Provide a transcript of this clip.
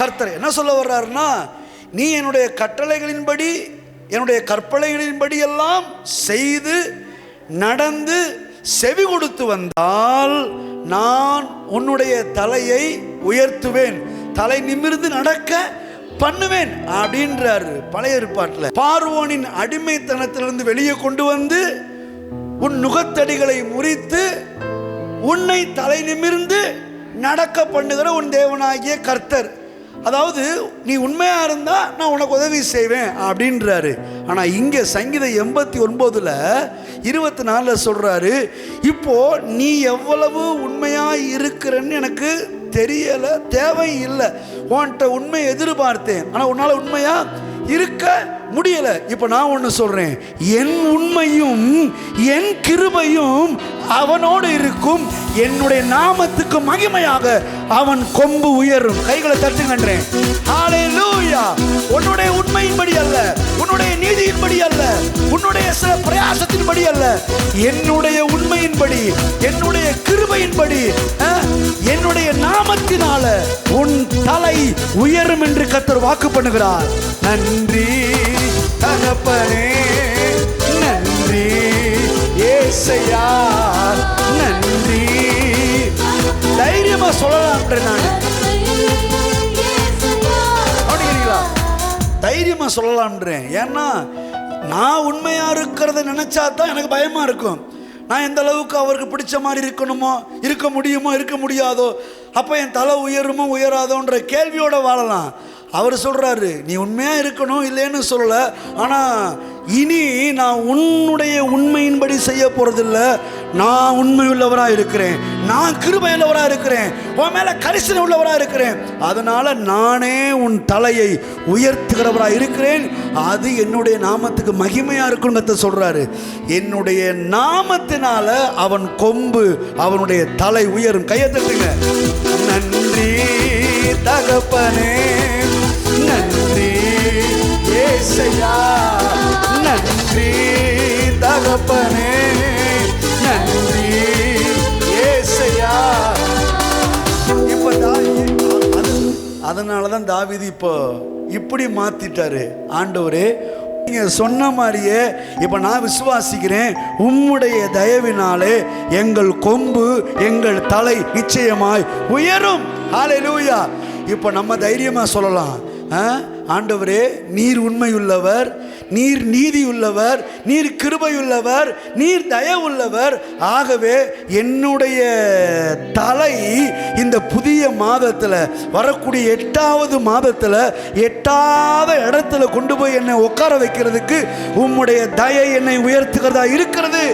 கர்த்தர் என்ன சொல்ல வர்றாருன்னா, நீ என்னுடைய கட்டளைகளின்படி என்னுடைய கற்பனைகளின்படி எல்லாம் செய்து நடந்து செவி கொடுத்து வந்தால் நான் உன்னுடைய தலையை உயர்த்துவேன், தலை நிமிர்ந்து நடக்க பண்ணுவேன் அப்படின்றாரு. பழைய ஏற்பாட்டில் பார்வோனின் அடிமைத்தனத்திலிருந்து வெளியே கொண்டு வந்து உன் நுகத்தடிகளை முறித்து உன்னை தலை நிமிர்ந்து நடக்க பண்ணுகிற உன் தேவனாகிய கர்த்தர். அதாவது நீ உண்மையா இருந்தா நான் உனக்கு உதவி செய்வேன் அப்படின்றாரு. ஆனா இங்க சங்கீதம் 89:24 சொல்றாரு, இப்போ நீ எவ்வளவு உண்மையா இருக்கிறன்னு எனக்கு தெரியல, தேவையில்லை. உன்கிட்ட உண்மையை எதிர்பார்த்தேன், ஆனா உன்னால உண்மையா இருக்க முடியல. இப்ப நான் ஒண்ணு சொல்றேன், என் உண்மையும் என் கிருபையும் அவனோடு இருக்கும், என்னுடைய நாமத்துக்கு மகிமையாக அவன் கொம்பு உயரும். கைகளை தட்டுங்கன்றேன். ஹல்லேலூயா. உன்னுடைய உண்மையின்படி அல்ல, உன்னுடைய நீதியின்படி அல்ல, உன்னுடைய பிரயாசத்தின்படி அல்ல, என்னுடைய உண்மையின்படி, என்னுடைய கிருபையின்படி, என்னுடைய நாமத்தினால உன் தலை உயரும் என்று கர்த்தர் வாக்கு பண்ணுகிறார். நன்றி தகப்பனே, நன்றி ஏசையா, நன்றி. தைரியமா சொல்லலாம். நான் அப்படிங்கிறீங்களா? தைரியமா சொல்லலாம்ன்றேன். ஏன்னா நான் உண்மையா இருக்கிறத நினைச்சா தான் எனக்கு பயமா இருக்கும். நான் எந்த அளவுக்கு அவருக்கு பிடிச்ச மாதிரி இருக்கணுமோ, இருக்க முடியுமோ, இருக்க முடியாதோ, அப்போ என் தலை உயருமோ உயராதோன்ற கேள்வியோட வாழலாம். அவர் சொல்றாரு, நீ உண்மையா இருக்கணும் இல்லைன்னு சொல்லல, ஆனா இனி நான் உன்னுடைய உண்மையின்படி செய்ய போறதில்லை. நான் உண்மை உள்ளவராக இருக்கிறேன், நான் கிருபை உள்ளவராக இருக்கிறேன், உன் மேல கரிசனை உள்ளவராக இருக்கிறேன், அதனால நானே உன் தலையை உயர்த்துகிறவராக இருக்கிறேன். அது என்னுடைய நாமத்துக்கு மகிமையா இருக்குன்னு சொல்றாரு. என்னுடைய நாமத்தினால அவன் கொம்பு, அவனுடைய தலை உயரும். கையை தட்டுங்க. நன்றி தகப்பனே, நன்றி ஏசையா, நன்றி தகப்பனே, நன்றி ஏசையா. இப்ப அதனாலதான் தாவீது இப்போ இப்படி மாத்திட்டாரு. ஆண்டவரே, நீங்க சொன்ன மாதிரியே இப்ப நான் விசுவாசிக்கிறேன், உம்முடைய தயவினாலே எங்கள் கொம்பு, எங்கள் தலை நிச்சயமாய் உயரும். ஹல்லேலூயா. இப்ப நம்ம தைரியமா சொல்லலாம், ஆண்டவரே நீர் உண்மையுள்ளவர், நீர் நீதியுள்ளவர், நீர் கிருபையுள்ளவர், நீர் தயவுள்ளவர். ஆகவே என்னுடைய தலை இந்த புதிய மாதத்தில், வரக்கூடிய 8வது மாதத்தில், 8வது இடத்துல கொண்டு போய் என்னை உட்கார வைக்கிறதுக்கு உம்முடைய தயை என்னை உயர்த்துகிறதா இருக்கிறது.